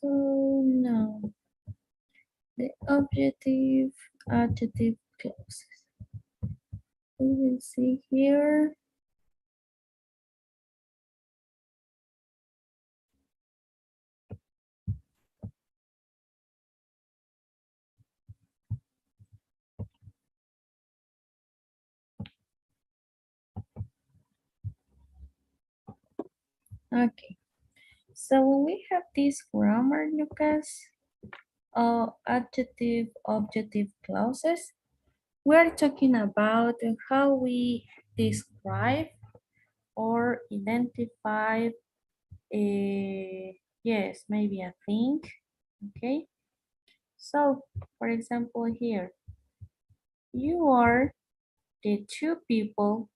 So no, the objective, adjective clauses. We will see here. Okay, so when we have this grammar, Lucas, adjective, objective clauses, we're talking about how we describe or identify a, yes, maybe a thing, okay? So, for example, here, you are the two people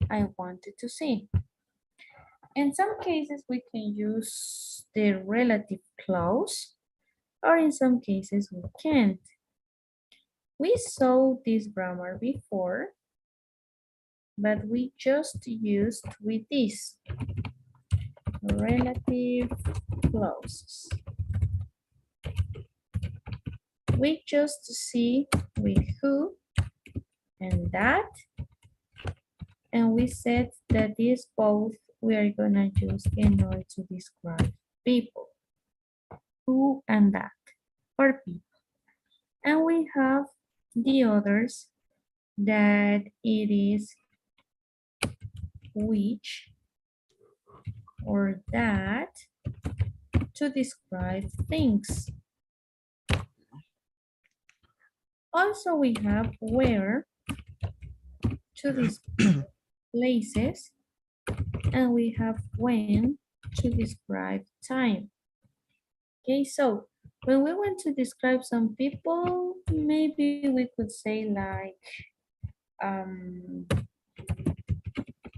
I wanted to see. In some cases, we can use the relative clause, or in some cases, we can't. We saw this grammar before, but we just used with this relative clauses. We just see with who and that, and we said that these both we are gonna use in order to describe people, who and that, or people. And we have the others that it is which or that to describe things. Also, we have where to describe places, and we have when to describe time. Okay, so when we want to describe some people, maybe we could say like, um,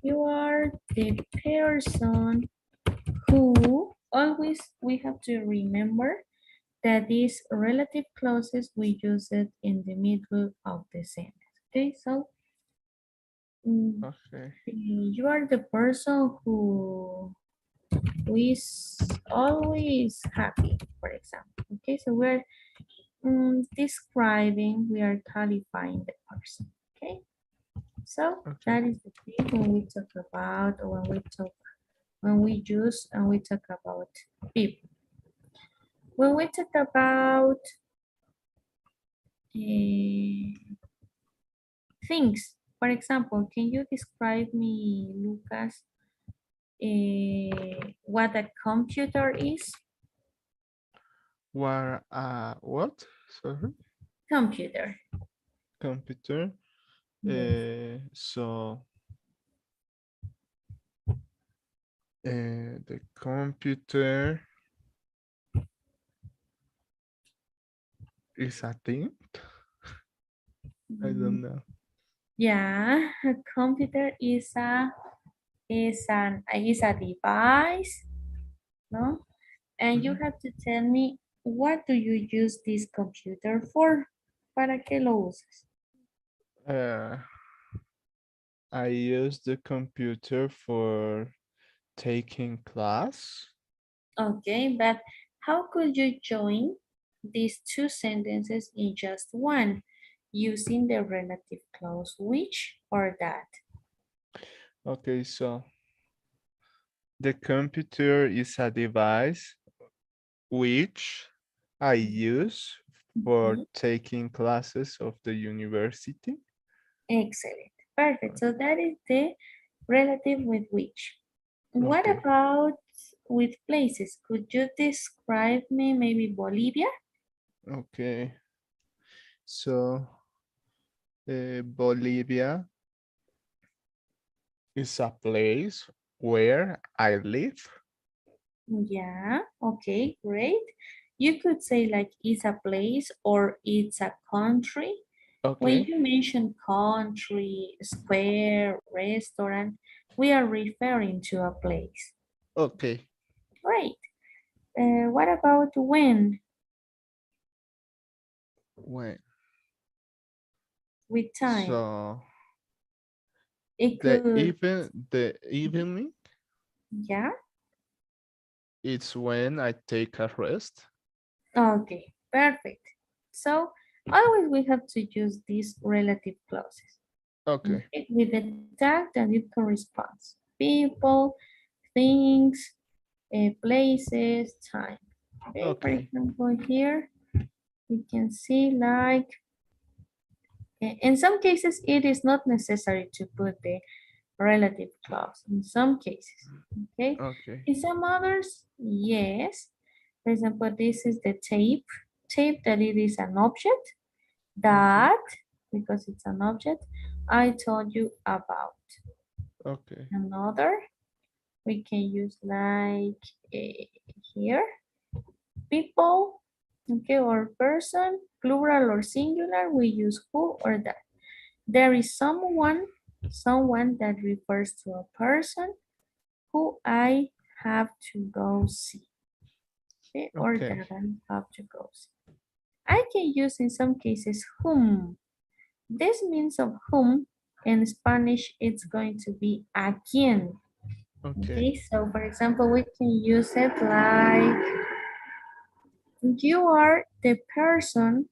you are the person who, always we have to remember that these relative clauses we use it in the middle of the sentence. Okay, so Okay. you are the person who is always happy, for example. Okay, so we're describing, we are qualifying the person. Okay, so Okay. that is the thing when we talk about, or when we use and we talk about people. When we talk about things, for example, can you describe me, Lucas, what a computer is? What? Sorry. Computer. Computer. Yes. So the computer is a thing. I Mm, don't know. yeah, a computer is a device, no? And you Mhm. have to tell me, what do you use this computer for? ¿Para qué lo usas? Uh, I use the computer for taking class. Okay, but how could you join these two sentences in just one using the relative clause which or that? Okay, so the computer is a device which I use for Mhm. taking classes of the university. Excellent. Perfect. So that is the relative with which. What Okay. about with places? Could you describe me maybe Bolivia? Okay. So Bolivia is a place where I live. Yeah, okay, great. You could say like it's a place or it's a country. When Okay. you mention country, square, restaurant, we are referring to a place. Okay. Great. What about when When with time? so It could, the evening. yeah, It's when I take a rest. Okay, perfect. So always we have to use these relative clauses, Okay. okay, with the tag that it corresponds. People, things, places, time. Okay, for Okay. example, here we can see like, in some cases, it is not necessary to put the relative clause in some cases, okay? Okay. In some others, yes. For example, this is the tape that it is an object Okay. that, because it's an object, I told you about. Okay. Another, we can use like here, people, okay, or person, plural or singular, we use who or that. There is someone that refers to a person who I have to go see, okay, or Okay. that I have to go see. I can use in some cases whom. This means of whom in Spanish it's going to be a quien. Okay. Okay, so for example, we can use it like you are the person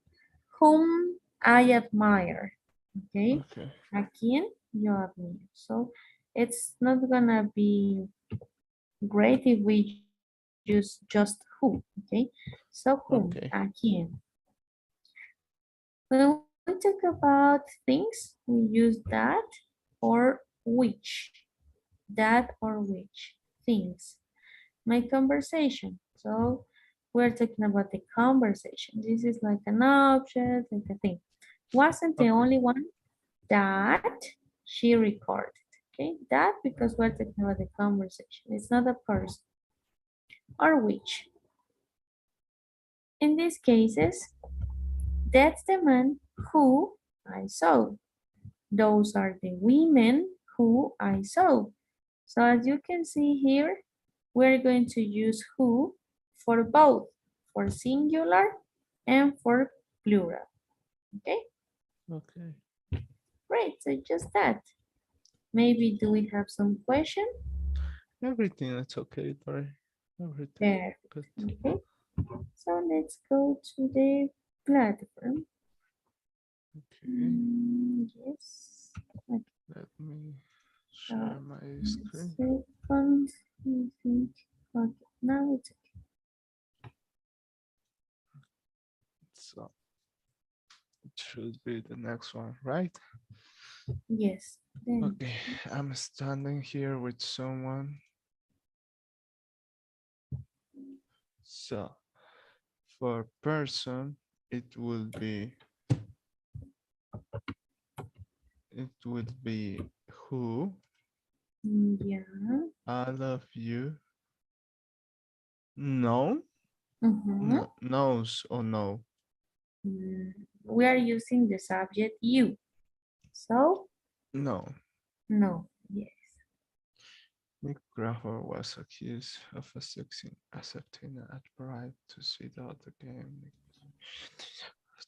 whom I admire. Okay, Okay. a quien yo admiro. So it's not gonna be great if we use just who. Okay, so whom, a Okay. quien. When we talk about things, we use that or which. That or which things. My conversation. So we're talking about the conversation. This is like an object, like a thing. Wasn't the Okay. only one that she recorded. Okay, that because we're talking about the conversation. It's not a person. Or which. In these cases, that's the man who I saw. Those are the women who I saw. So as you can see here, we're going to use who for both, for singular and for plural. Okay, Okay. great. So just that. Maybe do we have some question? Everything is okay, Tori. Everything. There. Good. Okay. So let's go to the platform. Okay. Yes. Okay. Let me So share my screen. second. I think. Okay. Now it's So it should be the next one, right? yes. Then Okay. I'm standing here with someone. So for person, it would be who. yeah. I love you. No, Mm-hmm. no, knows or no. We are using the subject you. So No. no. Yes. Nick Graham was accused of accepting a bribe to sit out the game.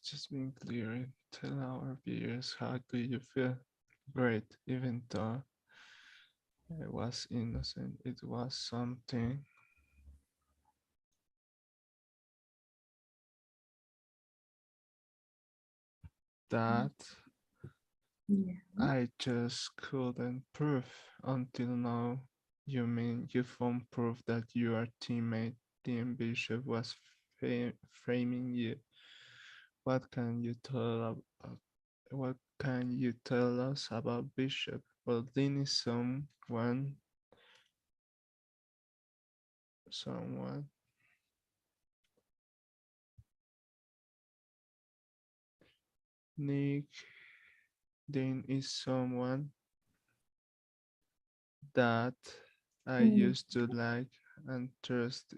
Just being clear, tell our viewers how do you feel? Great, even though I was innocent, it was something that Yeah. I just couldn't prove until now. You mean you found proof that your teammate, Dean Bishop, was framing you? What can you what can you tell us about Bishop? Well, Dean is someone. Nick Dean is someone that I Mm, used to like and trust.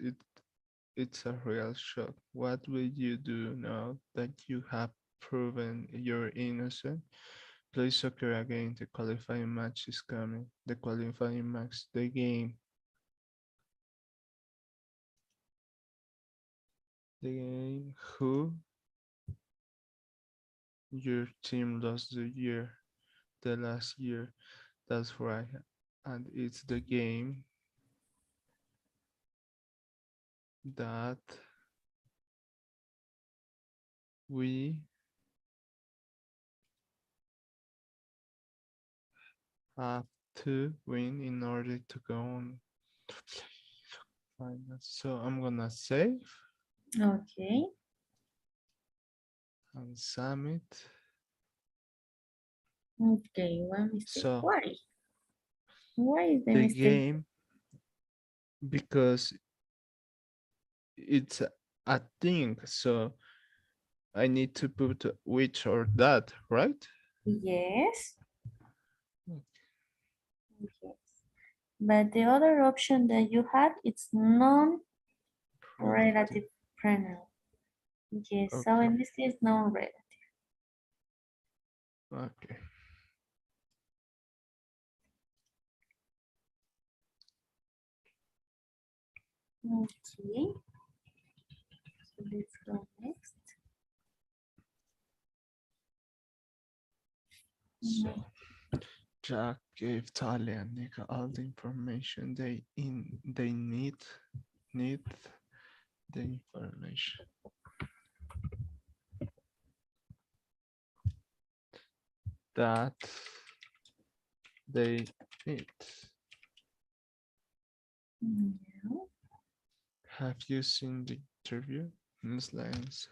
It's a real shock. What will you do now that you have proven you're innocent? Play soccer again. The qualifying match is coming. The qualifying match, the game. The game who your team lost the last year. That's right. And it's the game that we have to win in order to go on finance. So I'm gonna save Okay. and submit. Okay, one mistake. So Why? Why is the the mistake? game, because it's a thing, so I need to put which or that, right? Yes. Yes. But the other option that you had, it's Relative. non-relative pronoun. Yes, so Okay. in this case, non-relative. Okay. Okay, so let's go next. So Jack gave Talia and Nika all the information they need the information that they need. No. Have you seen the interview? Ms. Lyons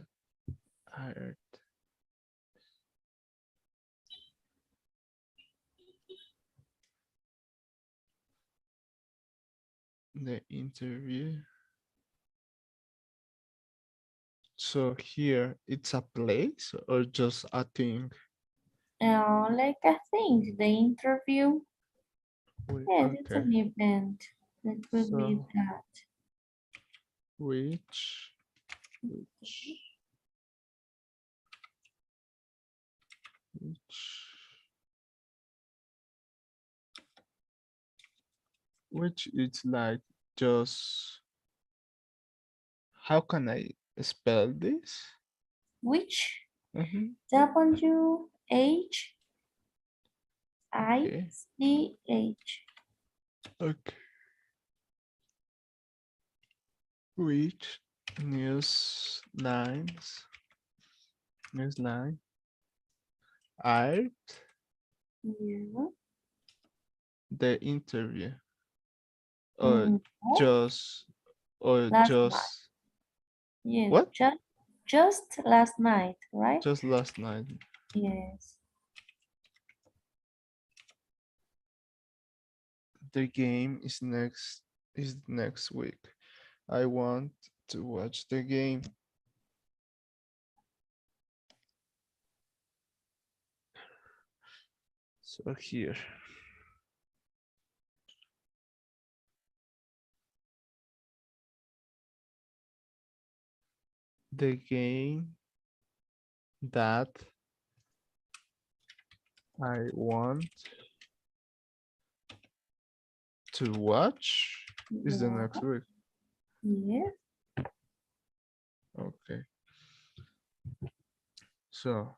hired the interview. So here it's a place or just a thing? Like I think the interview, yes, it's Okay. an event. That could be So that. which which which which it's like just, how can I spell this? Which? Mhm. W-H-I-C-H. Okay. Okay. Which newsline are Yeah. the interview or No, just or last night. just Yes, what? just last night, right? Just last night. Yes. The game is next week. I want to watch the game. So here. The game that I want to watch is the Yeah. next week. Yes. Okay. So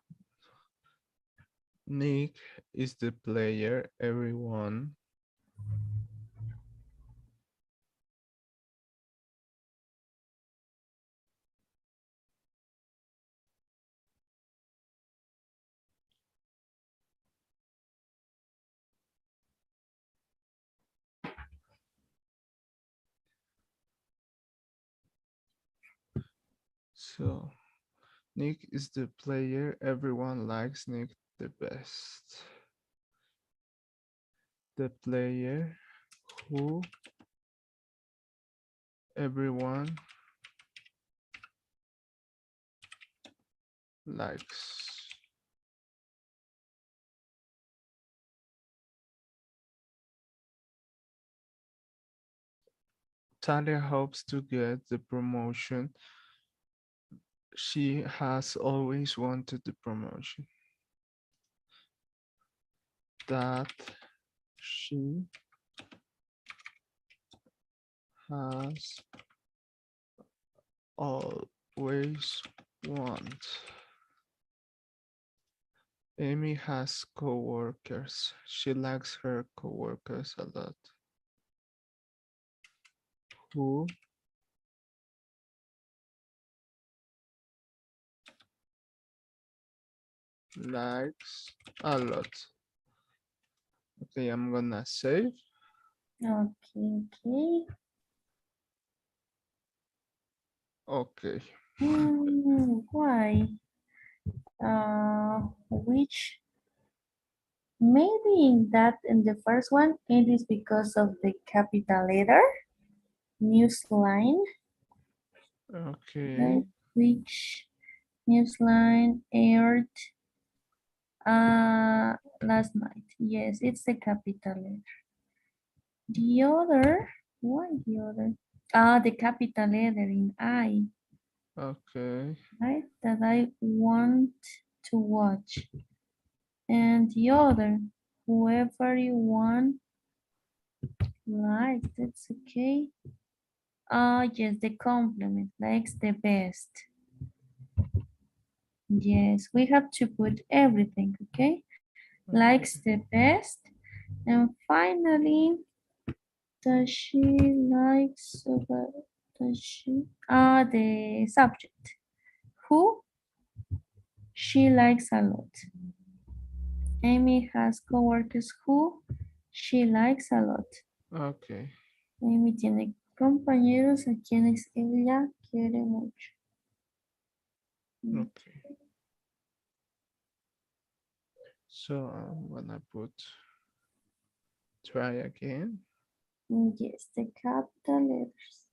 Nick is the player everyone so Nick is the player everyone likes Nick the best. The player who everyone likes. Talia hopes to get the promotion. She has always wanted the promotion that she has always want. Amy has coworkers. She likes her coworkers a lot. Who likes a lot. Okay, I'm gonna save. Okay, okay. Okay. Why? Which maybe in the first one it is because of the capital letter news line. Okay. Like which news line aired last night? Yes, it's the capital letter. The other, why the other? The capital letter in I, Okay. right? That I want to watch. And the other, whoever you want, like, that's okay. Yes, the complement, likes the best. Yes, we have to put everything, okay? Likes Okay. the best. And finally, does she likes, does she, the subject. Who she likes a lot. Amy has coworkers who she likes a lot. Okay. Amy tiene compañeros a quienes ella quiere mucho. Okay. So I'm gonna put try again. Yes, the capital letters.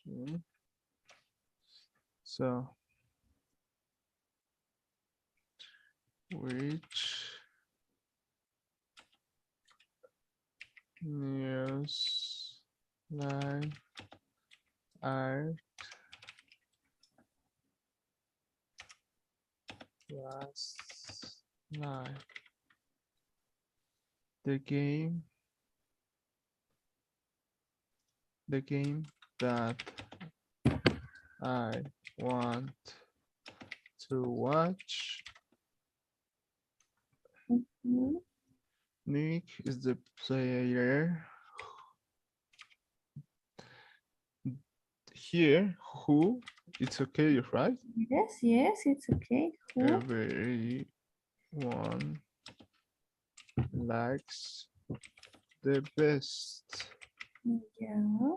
Okay. So which news line are last night? The game, the game that I want to watch. Mhm. Nick is the player. Here, who? It's okay, right? Yes, yes, it's okay. Who? Everyone likes the best. Yeah.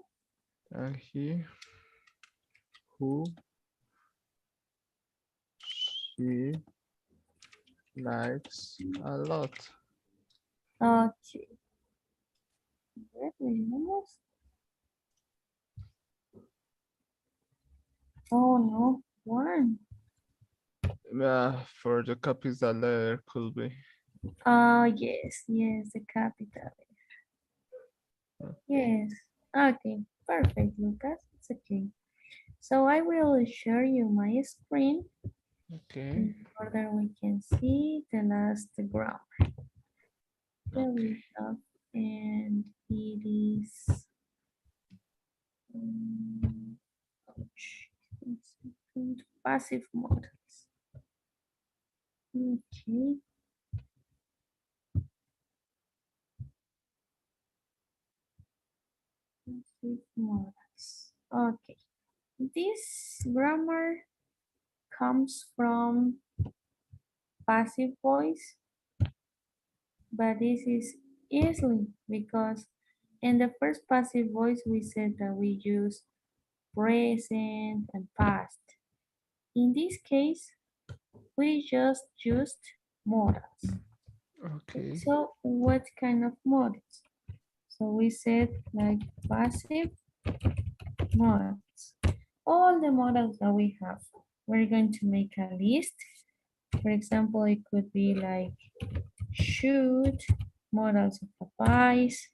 And he, who, she likes a lot. Okay. Where we almost? Oh no, one. For the copies that letter could be. Yes, yes, the capital. Okay. Yes. Okay, perfect, Lucas. It's okay. So I will share you my screen Okay. in order we can see the last graph that Okay. we have, and it is ouch, one second, passive models. Okay, passive models. Okay, this grammar comes from passive voice, but this is easily because in the first passive voice we said that we use present and past. In this case, we just used modals. Okay. So what kind of modals? So we said like passive modals. All the modals that we have, we're going to make a list. For example, it could be like should, modals of advice,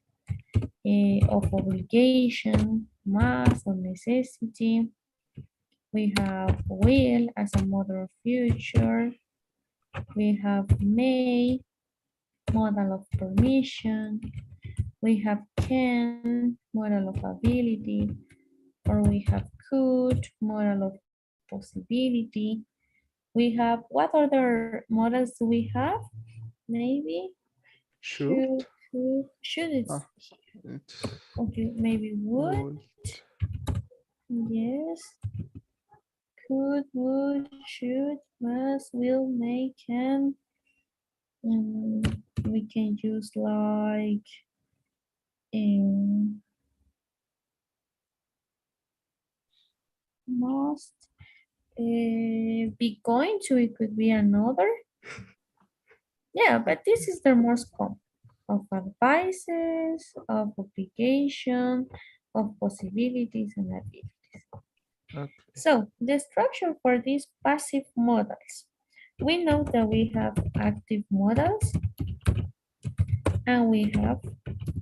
of obligation, must, or necessity. We have will as a model of future. We have may, model of permission. We have can, model of ability. Or we have could, model of possibility. We have, what other models do we have? Maybe Should. Could, should it's Ah, it okay, maybe would, would. yes. Could, would, should, must, will, may, can. We can use like in must. Be going to, it could be another. Yeah, but this is the most common of advices, of obligation, of possibilities and abilities. Okay. So the structure for these passive modals. We know that we have active modals and we have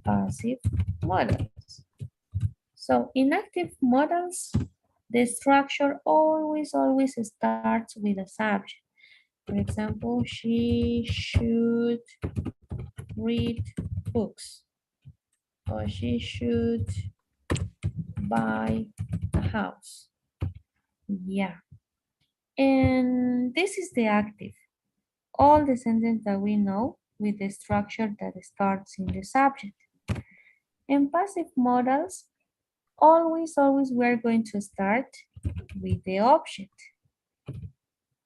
passive modals. So in active models, the structure always starts with a subject. For example, she should read books or she should buy a house. Yeah. And this is the active. All the sentences that we know with the structure that starts in the subject. In passive modals, always we're going to start with the object.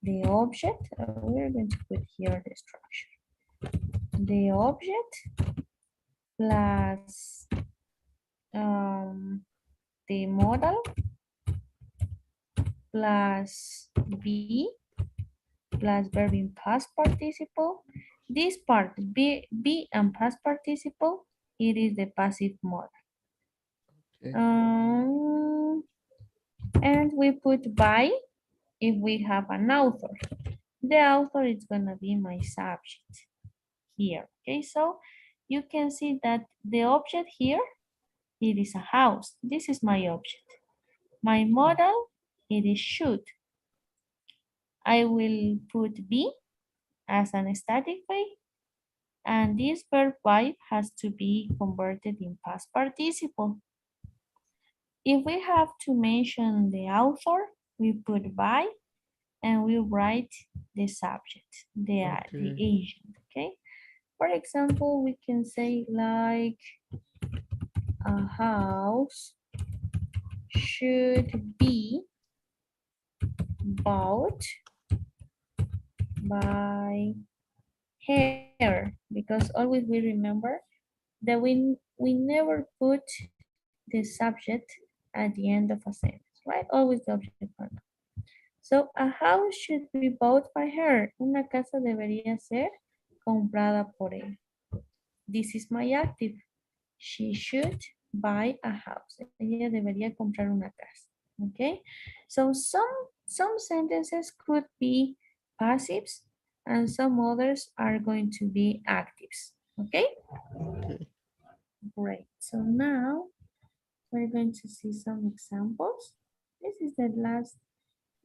The object, we're going to put here the structure. The object plus the modal plus be plus verb in past participle. This part, be and past participle, it is the passive modal. Okay. And we put by if we have an author. The author is gonna be my subject here. Okay, so you can see that the object here, it is a house. This is my object. My model, it is should. I will put be as an static way, and this verb vibe has to be converted in past participle. If we have to mention the author, we put by and we write the subject, the Okay. agent, okay? For example, we can say like a house should be bought by her because always we remember that we never put the subject at the end of a sentence, right? Always the object pronoun. So a house should be bought by her. Una casa debería ser comprada por ella. This is my active. She should buy a house. Ella debería comprar una casa. Okay? So some sentences could be passives and some others are going to be actives. Okay? Okay. Great. So now we're going to see some examples. This is the last,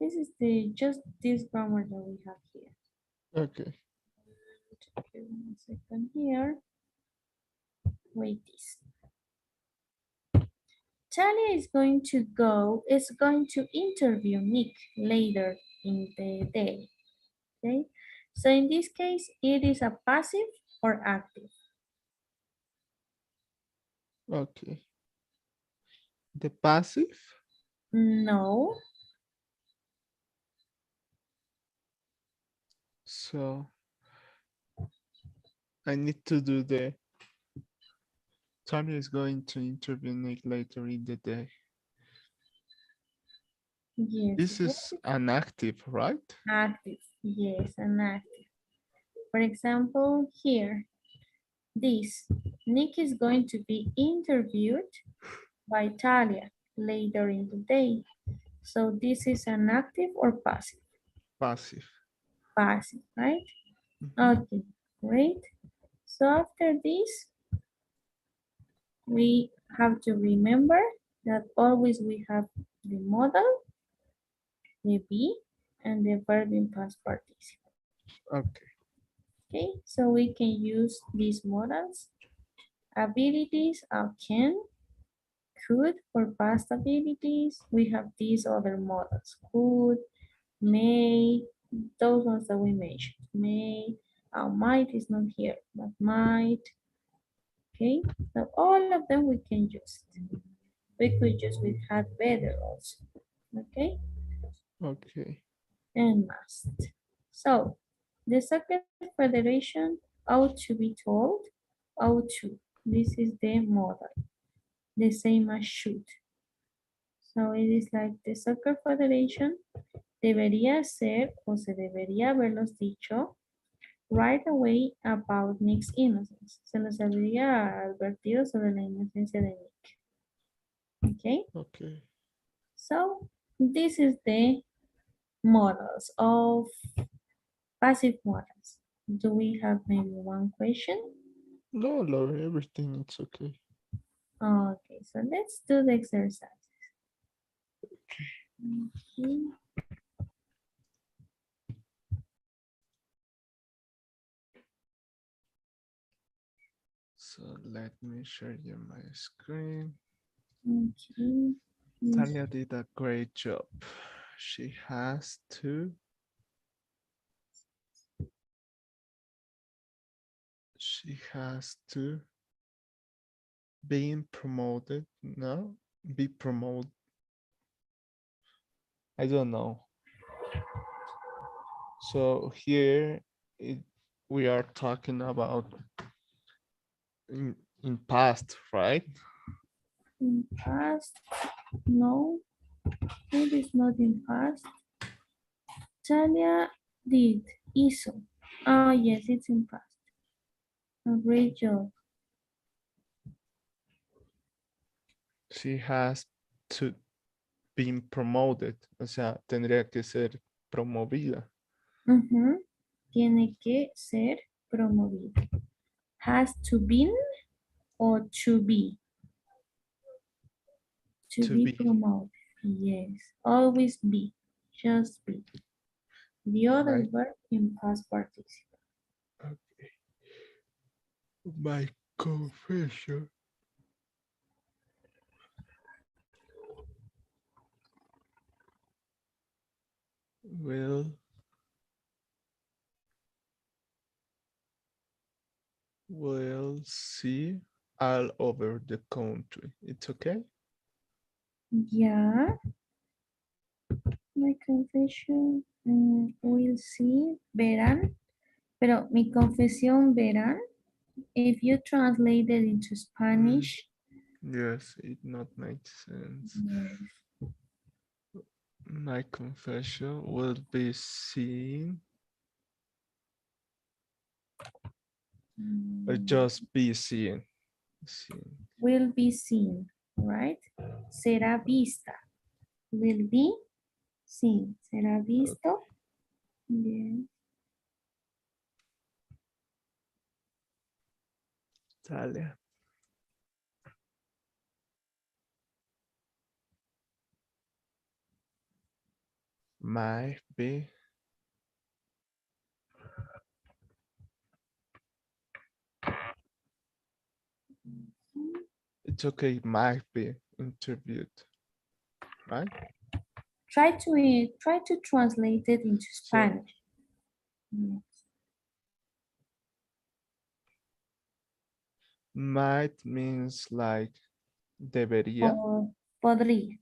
this is the just this grammar that we have here. Okay. Okay, 1 second here. Wait this. Talia is going to interview Nick later in the day. Okay. So in this case, it is a passive or active. Okay. The passive. No, So I need to do the Tanya is going to interview Nick later in the day. yes, This is an active, right? active. Yes, an active. For example, here, this Nick is going to be interviewed by Talia later in the day. So this is an active or passive? Passive. Passive, right? Mhm. Okay, great. So after this, we have to remember that always we have the modal, the be, and the verb in past participle. Okay. Okay, so we can use these modals. Abilities are can, could for past abilities. We have these other models, could, may, those ones that we mentioned. May, might is not here, but might. Okay, so all of them we can use. We could use with had better also. Okay, Okay. and must. So the soccer federation ought to be told, ought to. This is the modal, the same as should. So it is like the soccer federation debería ser o se debería haberlos dicho right away about Nick's innocence. Se nos habría advertido sobre la inocencia de Nick. Okay, Okay. so this is the models of passive models. Do we have maybe one question? No, Laura, everything it's okay. Okay, so let's do the exercise. Okay. So let me share you my screen. Okay. Talia did a great job. She has to. She has to being promoted. No, be promoted. I don't know. So here it, we are talking about in past, right? In past, no, it is not in past. Talia did, hizo. Oh, yes, it's in past. A great job. She has to be promoted. O sea, tendría que ser promovida. Ujú. Tiene que ser promovido. Has to be or to be. To To be be promoted. Yes, always be. Just be. The other my verb in past participle. okay. My confession will see all over the country. It's okay? Yeah, my confession. We'll see. Verán. Pero mi confesión verán. If you translate it into Mm, Spanish, yes, it not makes sense. yes. My confession will be seen or Mm, just be seen. Seen. will be seen, right? Será vista. Will be seen. Será Okay, visto. Yes. Talia. Might be. It's okay, might be interviewed, right? Try to translate it into So Spanish. Yes. might means like debería, Podría.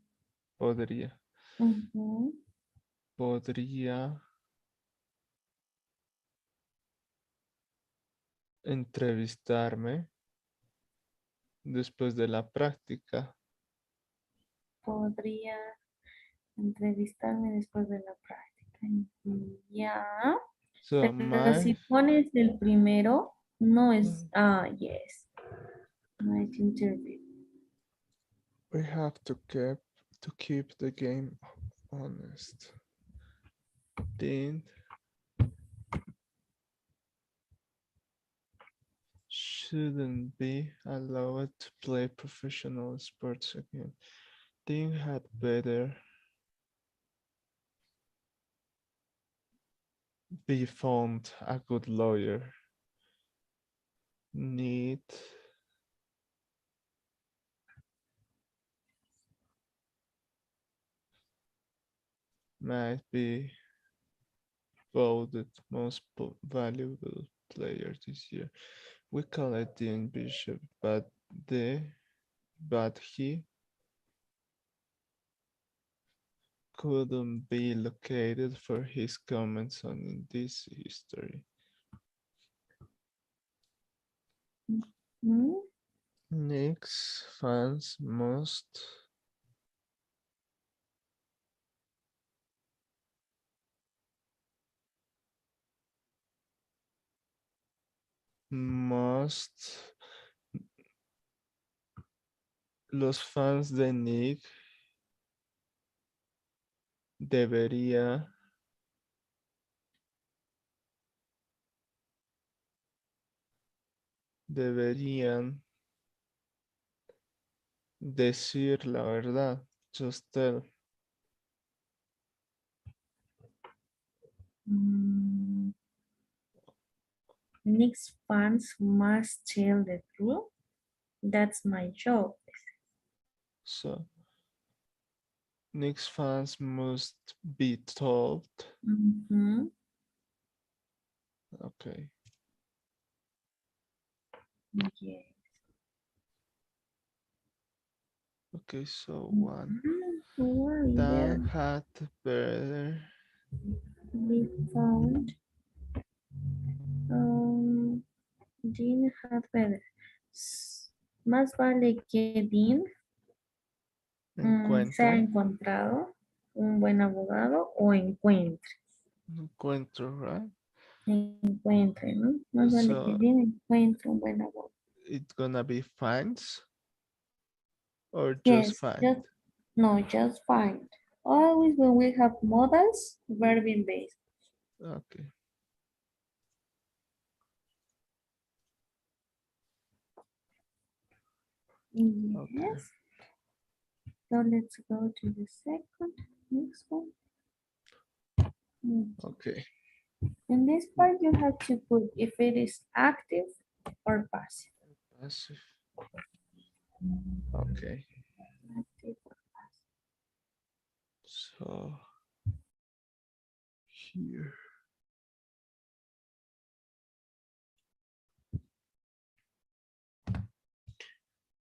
podría, Ujú. podría entrevistarme después de la práctica. Podría entrevistarme después de la práctica. Ya. So Pero my si pones el primero, no es, yes, no es interview. we have to keep the game honest. Then shouldn't be allowed to play professional sports again. Dean had better be found a good lawyer. Need might be voted most valuable player this year. We call it Dean Bishop, but he couldn't be located for his comments on this history. Hmm? Knicks fans must los fans de Nick deberían decir la verdad. Just tell. Mm, Knicks fans must tell the truth. That's my job. So Knicks fans must be told. Mhm. Okay. Yes. Okay, so one. Worry there. Dan had better. We found Dean had better. Más vale que Dean sea Encuentre. encontrado un buen abogado o encuentre. Encuentro, right? Encuentre, ¿no? Más vale que So Dean encuentre un buen abogado. it's gonna be finds or just Yes, find. just no, just find. Always when we have modals, verb in base. Okay. Okay. Yes. So let's go to the next one. Okay. In this part, you have to put if it is active or passive. Passive. Okay. Active. So here.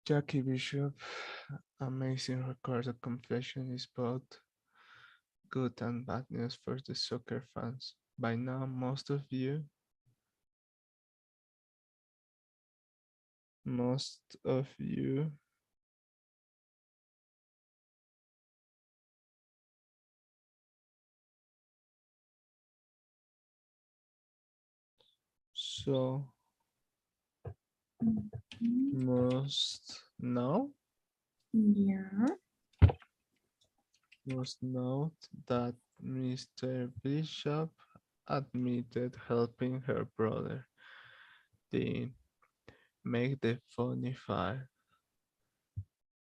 Jackie Bishop, amazing record of confession is both good and bad news for the soccer fans. By now, most of you so Mhm. Yeah. must note that Mr. Bishop admitted helping her brother Dean make the funny file.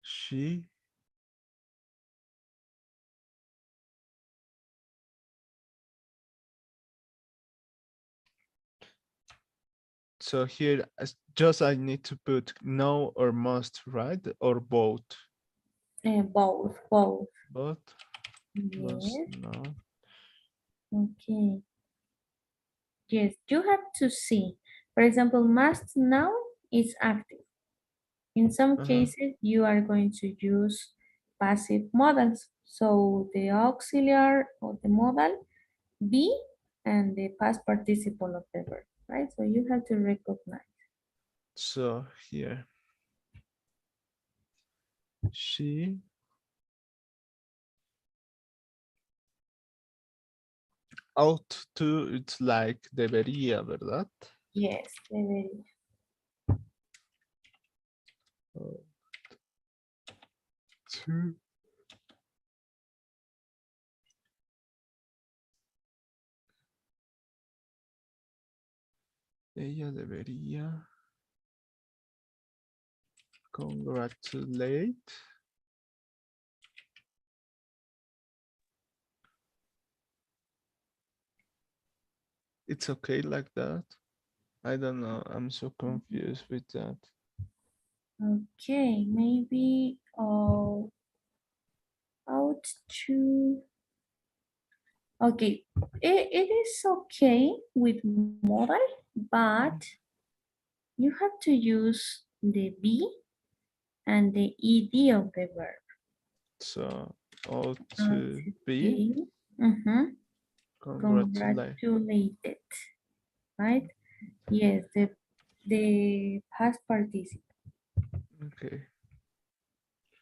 She so here just I need to put no or must, right? Or both. Both, both. Both must Yes. not. Okay. Yes, you have to see. For example, must now is active. In some Uh-huh. cases, you are going to use passive modals. So the auxiliary of the modal be and the past participle of the verb, right? So you have to recognize. So here she ought to, it's like debería, ¿verdad? Yes, debería. To ella debería congratulate. It's okay like that. I don't know. I'm so confused with that. Okay, maybe out to. Okay, it is okay with modal, but You have to use the be and the ed of the verb. So, all to be Okay. Mm-hmm. congratulate. Congratulated. Right? Yes, the past participle. Okay,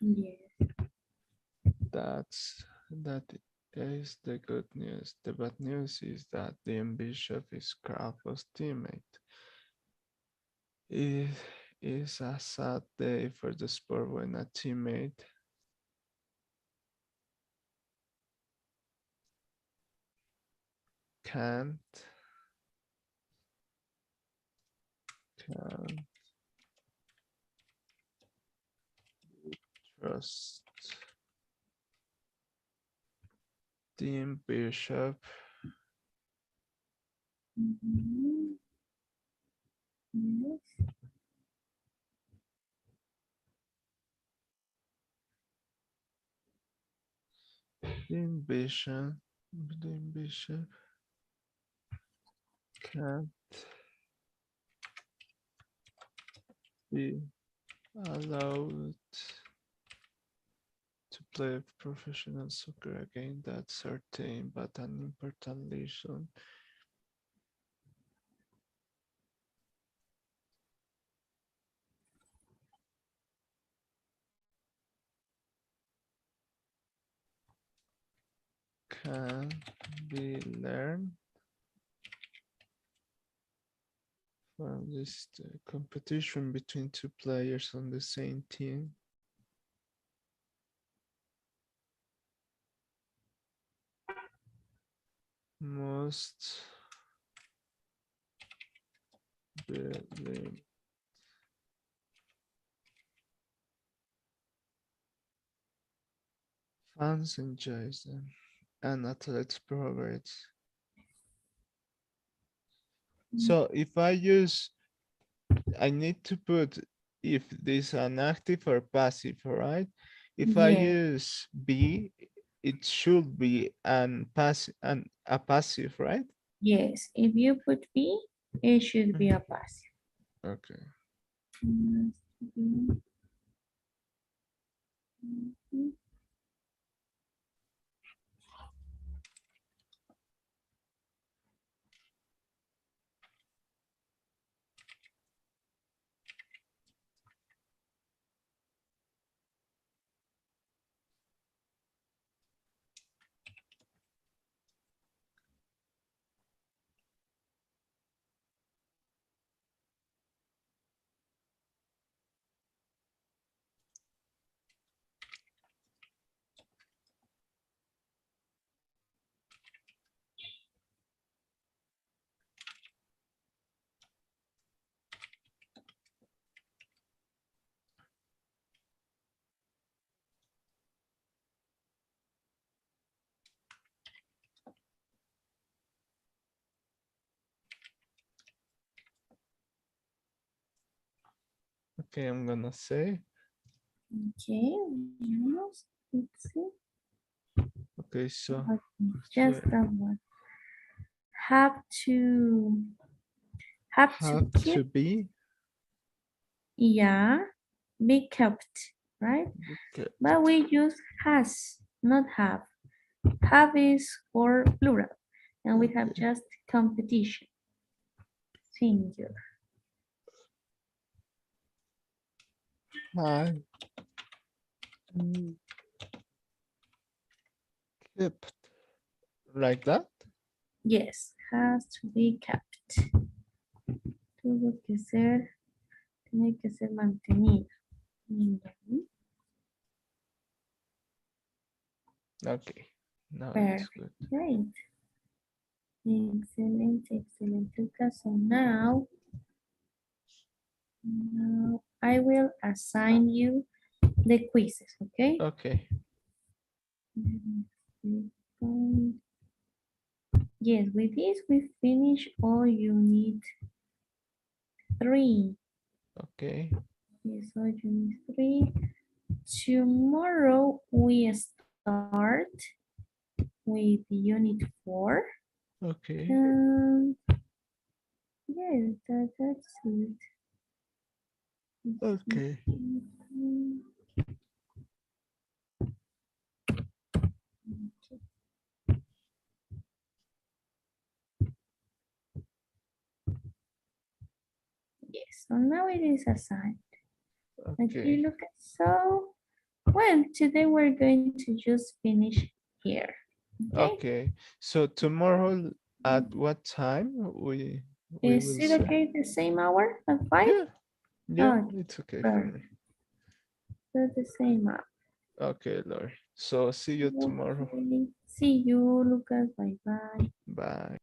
Yes. that is the good news. The bad news is that the Bishop is Crawford's teammate. It is a sad day for the sport when a teammate can't can trust Team Bishop Mhm. Yes. Team Bishop Team Bishop can't be allowed to play professional soccer again. That's certain, but an important lesson can be learned from this competition between two players on the same team. Must be fans enjoy them and athletes progress. So if I need to put if this an active or passive, right? If I Yes. use be, it should be a passive, right? Yes. If you put be, it should be a passive. Okay. Must be. Mhm. Okay, I'm gonna say. Okay. Almost. Let's see. Okay, so Okay. Just here that one. Have to have keep. to be Yeah. Be kept. Right. okay. But we use has, not have. Have is for plural. And we have Okay. just competition. Singular. I kept like that. Yes, has to be kept. Tuvo que ser, tiene que ser mantenido. Mhm. Okay. Now it's Perfect. good. Great. Excellent, excellent, Lucas. So now I will assign you the quizzes, okay? Okay. Yes, with this we finish all unit 3. Okay. Yes, all unit 3. Tomorrow we start with unit 4. Okay. Um, yes, that's it. Okay. Yes, so now it is assigned. Okay, Okay. look at so. Well, today we're going to just finish here. Okay, Okay. So tomorrow at what time we is will it see? okay the same hour at 5? Yeah. Yeah, Okay, it's okay for perfect. me. So the same hour. Okay, Lori. So see you tomorrow. Okay, see you, Lucas. Bye bye. Bye.